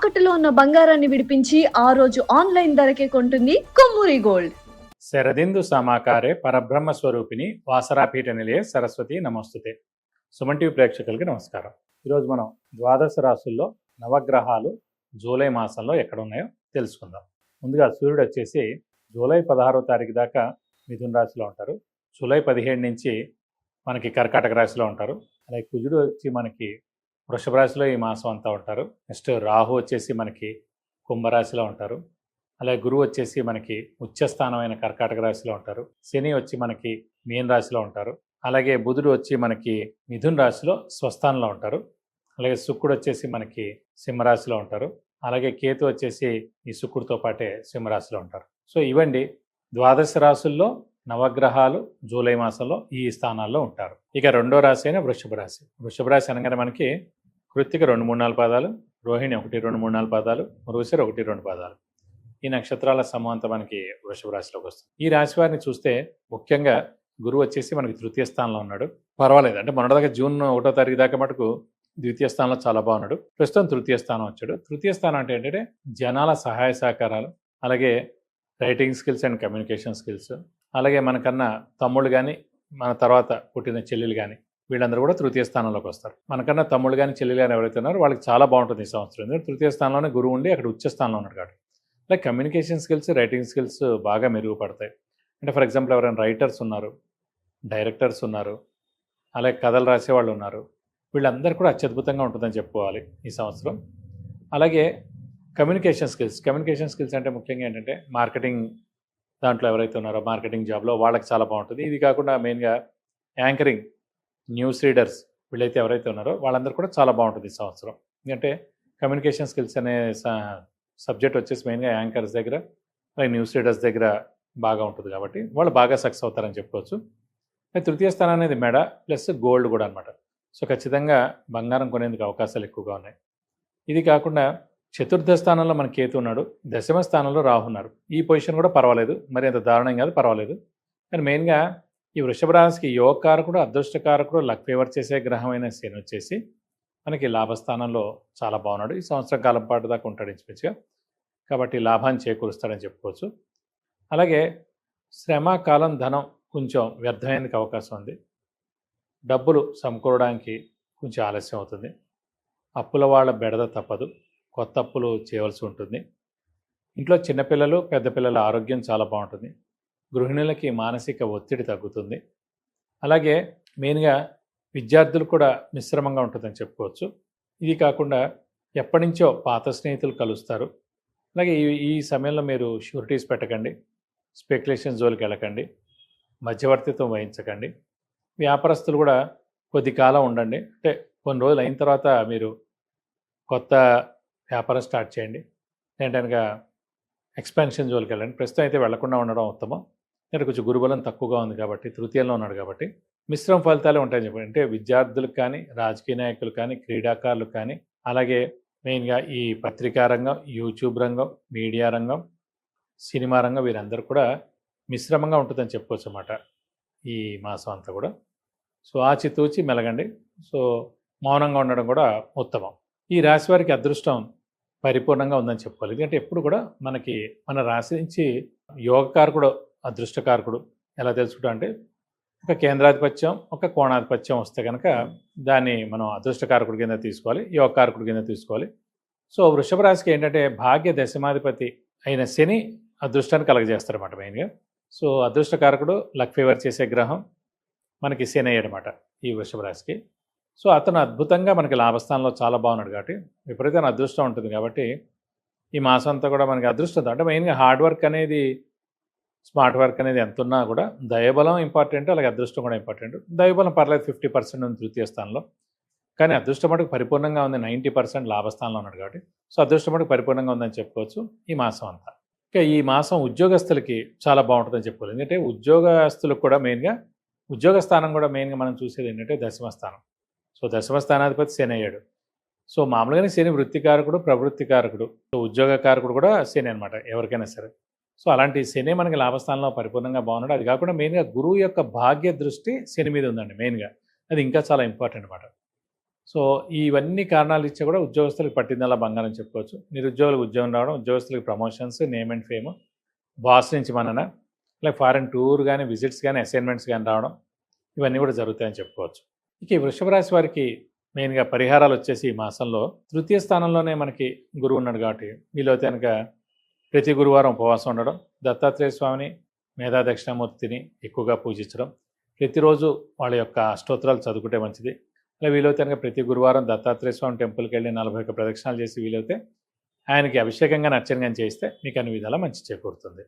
తాకట్టులో ఉన్న బంగారాన్ని విడిపించి ఆ రోజు ఆన్లైన్ ధరకే కొంటుంది కొమ్మూరి గోల్డ్. శరదిందు సమాకారే పరబ్రహ్మ స్వరూపిణి వాసరాపీఠ నిలయ సరస్వతి నమస్తుతే. సుమన్ టీవీ ప్రేక్షకులకి నమస్కారం. ఈరోజు మనం ద్వాదశ రాశుల్లో నవగ్రహాలు జూలై మాసంలో ఎక్కడ ఉన్నాయో తెలుసుకుందాం. ముందుగా సూర్యుడు వచ్చేసి జూలై 16వ తారీఖు దాకా మిథున రాశిలో ఉంటారు. జూలై 17 నుంచి మనకి కర్కాటక రాశిలో ఉంటారు. అలాగే కుజుడు వచ్చి మనకి వృషభ రాశిలో ఈ మాసం అంతా ఉంటారు. నెక్స్ట్ రాహు వచ్చేసి మనకి కుంభరాశిలో ఉంటారు. అలాగే గురువు వచ్చేసి మనకి ఉచ్చస్థానమైన కర్కాటక రాశిలో ఉంటారు. శని వచ్చి మనకి మీన రాశిలో ఉంటారు. అలాగే బుధుడు వచ్చి మనకి మిథున రాశిలో స్వస్థానంలో ఉంటారు. అలాగే శుక్రుడు వచ్చేసి మనకి సింహరాశిలో ఉంటారు. అలాగే కేతు వచ్చేసి ఈ శుక్రుడితో పాటే సింహరాశిలో ఉంటారు. సో ఇవండి ద్వాదశ రాశుల్లో నవగ్రహాలు జూలై మాసంలో ఈ స్థానాల్లో ఉంటారు. ఇక రెండో రాశి అయిన వృషభ రాశి. వృషభ రాశి అనగానే మనకి కృత్తిక 2, 3, 4 పాదాలు, రోహిణి 1, 2, 3, 4 పాదాలు, మృగశిర 1, 2 పాదాలు. ఈ నక్షత్రాల సమూహంతో మనకి వృషభ రాశిలోకి వస్తుంది. ఈ రాశి వారిని చూస్తే ముఖ్యంగా గురువు వచ్చేసి మనకి తృతీయ స్థానంలో ఉన్నాడు. పర్వాలేదు, అంటే మొన్నటిదాకా జూన్ 1వ తారీఖు దాకా మటుకు ద్వితీయ స్థానంలో చాలా బాగున్నాడు. ప్రస్తుతం తృతీయ స్థానం వచ్చాడు. తృతీయ స్థానం అంటే ఏంటంటే జనాల సహాయ సహకారాలు, అలాగే writing skills and communication skills, అలాగే మనకన్నా తమ్ముళ్ళు కానీ మన తర్వాత పుట్టిన చెల్లెలు కానీ వీళ్ళందరూ కూడా తృతీయ స్థానంలోకి వస్తారు. మనకన్నా తమ్ముళ్ళు కానీ చెల్లెలు కానీ ఎవరైతే ఉన్నారో వాళ్ళకి చాలా బాగుంటుంది ఈ సంవత్సరం. ఎందుకంటే తృతీయ స్థానంలోనే గురువు ఉండి అక్కడ ఉచ్చ స్థానంలో ఉన్నాడు కాబట్టి like communication skills, writing skills బాగా మెరుగుపడతాయి. అంటే ఫర్ ఎగ్జాంపుల్ ఎవరైనా రైటర్స్ ఉన్నారు, డైరెక్టర్స్ ఉన్నారు, అలాగే కథలు రాసేవాళ్ళు ఉన్నారు, వీళ్ళందరూ కూడా అత్యద్భుతంగా ఉంటుందని చెప్పుకోవాలి ఈ సంవత్సరం. అలాగే కమ్యూనికేషన్ స్కిల్స్ అంటే ముఖ్యంగా ఏంటంటే మార్కెటింగ్ దాంట్లో ఎవరైతే ఉన్నారో మార్కెటింగ్ జాబ్లో వాళ్ళకి చాలా బాగుంటుంది. ఇది కాకుండా మెయిన్గా యాంకరింగ్, న్యూస్ రీడర్స్ వీళ్ళైతే ఎవరైతే ఉన్నారో వాళ్ళందరూ కూడా చాలా బాగుంటుంది ఈ సంవత్సరం. ఎందుకంటే కమ్యూనికేషన్ స్కిల్స్ అనే సబ్జెక్ట్ వచ్చేసి మెయిన్గా యాంకర్స్ దగ్గర, అలాగే న్యూస్ రీడర్స్ దగ్గర బాగా ఉంటుంది కాబట్టి వాళ్ళు బాగా సక్సెస్ అవుతారని చెప్పుకోవచ్చు. తృతీయ స్థానం అనేది మెడ ప్లస్ గోల్డ్ కూడా అనమాట. సో ఖచ్చితంగా బంగారం కొనేందుకు అవకాశాలు ఎక్కువగా ఉన్నాయి. ఇది కాకుండా చతుర్థ స్థానంలో మన కేతు ఉన్నాడు, దశమ స్థానంలో రాహు ఉన్నారు. ఈ పొజిషన్ కూడా పర్వాలేదు, మరి అంత దారుణం కాదు, పర్వాలేదు. కానీ మెయిన్గా ఈ వృషభ రాశికి యోగకారకుడు, అదృష్టకారకుడు, లక్ ఫేవర్ చేసే గ్రహమైన శని వచ్చేసి మనకి లాభస్థానంలో చాలా బాగున్నాడు. ఈ సంవత్సరం కాలం పాటు దాకా ఉంటాడు ఇంచుమించుగా, కాబట్టి లాభాన్ని చేకూరుస్తాడని చెప్పుకోవచ్చు. అలాగే శ్రమ, కాలం, ధనం కొంచెం వ్యర్థమయ్యేందుకు అవకాశం ఉంది. డబ్బులు సమకూరడానికి కొంచెం ఆలస్యం అవుతుంది. అప్పుల వాళ్ళ బెడద తప్పదు, కొత్త అప్పులు చేయవలసి ఉంటుంది. ఇంట్లో చిన్నపిల్లలు, పెద్ద పిల్లల ఆరోగ్యం చాలా బాగుంటుంది. గృహిణులకి మానసిక ఒత్తిడి తగ్గుతుంది. అలాగే మెయిన్గా విద్యార్థులు కూడా మిశ్రమంగా ఉంటుందని చెప్పుకోవచ్చు. ఇది కాకుండా ఎప్పటి నుంచో పాత స్నేహితులు కలుస్తారు. అలాగే ఈ సమయంలో మీరు షూరిటీస్ పెట్టకండి, స్పెక్యులేషన్ జోలికి వెళ్ళకండి, మధ్యవర్తిత్వం వహించకండి. వ్యాపారస్తులు కూడా కొద్ది కాలం ఉండండి, అంటే కొన్ని రోజులు అయిన తర్వాత మీరు కొత్త వ్యాపారం స్టార్ట్ చేయండి. ఏంటనగా ఎక్స్పాన్షన్ జోలికి వెళ్ళండి. ప్రస్తుతం అయితే వెళ్లకుండా ఉండడం ఉత్తమం. అంటే కొంచెం గురుబలం తక్కువగా ఉంది కాబట్టి, తృతీయంలో ఉన్నాడు కాబట్టి మిశ్రమ ఫలితాలే ఉంటాయని చెప్పండి. అంటే విద్యార్థులకు కానీ, రాజకీయ నాయకులు కానీ, క్రీడాకారులు కానీ, అలాగే మెయిన్గా ఈ పత్రికా రంగం, యూట్యూబ్ రంగం, మీడియా రంగం, సినిమా రంగం వీరందరూ కూడా మిశ్రమంగా ఉంటుందని చెప్పుకోవచ్చు అన్నమాట ఈ మాసం అంతా కూడా. సో ఆచితూచి మెలగండి. సో మౌనంగా ఉండడం కూడా ఉత్తమం. ఈ రాశి వారికి అదృష్టం పరిపూర్ణంగా ఉందని చెప్పుకోవాలి. ఎందుకంటే ఎప్పుడు కూడా మనకి మన రాశి నుంచి యోగకారకుడు, అదృష్టకారకుడు ఎలా తెలుసుకుంటాం అంటే ఒక కేంద్రాధిపత్యం, ఒక కోణాధిపత్యం వస్తే కనుక దాన్ని మనం అదృష్టకారకుడి కింద తీసుకోవాలి, యోగకారకుడి కింద తీసుకోవాలి. సో వృషభ రాశికి ఏంటంటే భాగ్య దశమాధిపతి అయిన శని అదృష్టాన్ని కలగజేస్తారన్నమాట మెయిన్గా. సో అదృష్టకారకుడు, లక్ ఫేవర్ చేసే గ్రహం మనకి శని అయ్యాడనమాట ఈ వృషభ రాశికి. సో అతను అద్భుతంగా మనకి లాభస్థానంలో చాలా బాగున్నాడు కాబట్టి విపరీతమైన అదృష్టం ఉంటుంది. కాబట్టి ఈ మాసం అంతా కూడా మనకి అదృష్టం అంటే మెయిన్గా హార్డ్ వర్క్ అనేది, స్మార్ట్ వర్క్ అనేది ఎంత ఉన్నా కూడా దైవబలం ఇంపార్టెంట్, అలాగే అదృష్టం కూడా ఇంపార్టెంట్. దైవబలం పర్లేదు 50% ఉంది తృతీయ స్థానంలో, కానీ అదృష్టం మటుకు పరిపూర్ణంగా ఉంది, 90% లాభస్థానంలో ఉన్నాడు కాబట్టి. సో అదృష్టం మటుకు పరిపూర్ణంగా ఉందని చెప్పుకోవచ్చు ఈ మాసం అంతా. ఇంకా ఈ మాసం ఉద్యోగస్తులకి చాలా బాగుంటుందని చెప్పుకోవాలి. ఎందుకంటే ఉద్యోగస్తులకు కూడా మెయిన్గా ఉద్యోగ స్థానం కూడా మెయిన్గా మనం చూసేది ఏంటంటే దశమ స్థానం. సో దశమ స్థానాధిపతి శని అయ్యాడు. సో మామూలుగానే శని వృత్తికారకుడు, ప్రవృత్తికారకుడు, సో ఉద్యోగకారకుడు కూడా శని అనమాట ఎవరికైనా సరే. సో అలాంటి శని మనకి లాభస్థానంలో పరిపూర్ణంగా బాగున్నాడు. అది కాకుండా మెయిన్గా గురువు యొక్క భాగ్య దృష్టి శని మీద ఉందండి మెయిన్గా. అది ఇంకా చాలా ఇంపార్టెంట్ అనమాట. సో ఇవన్నీ కారణాలు ఇచ్చా కూడా ఉద్యోగస్తులకు పట్టిందల్లా బంగారం చెప్పుకోవచ్చు. నిరుద్యోగులకు ఉద్యోగం రావడం, ఉద్యోగస్తులకు promotions, name and fame, boss నుంచి మనన, లైక్ ఫారెన్ టూర్ కానీ, విజిట్స్ కానీ, అసైన్మెంట్స్ కానీ రావడం, ఇవన్నీ కూడా జరుగుతాయని చెప్పుకోవచ్చు. ఇక ఈ వృషభ రాశి వారికి మెయిన్గా పరిహారాలు వచ్చేసి ఈ మాసంలో తృతీయ స్థానంలోనే మనకి గురువు ఉన్నాడు కాబట్టి వీళ్ళైతే కనుక ప్రతి గురువారం ఉపవాసం ఉండడం, దత్తాత్రేయ స్వామిని, మేధా దక్షిణామూర్తిని ఎక్కువగా పూజించడం, ప్రతిరోజు వాళ్ళ యొక్క అష్టోత్తరాలు చదువుకుంటే మంచిది. అలా వీలైతే కనుక ప్రతి గురువారం దత్తాత్రేయ స్వామి టెంపుల్కి వెళ్ళి 41 ప్రదక్షిణాలు చేసి వీలైతే ఆయనకి అభిషేకంగా అర్చనగా చేయిస్తే మీకు అన్ని విధాలా మంచి చేకూరుతుంది.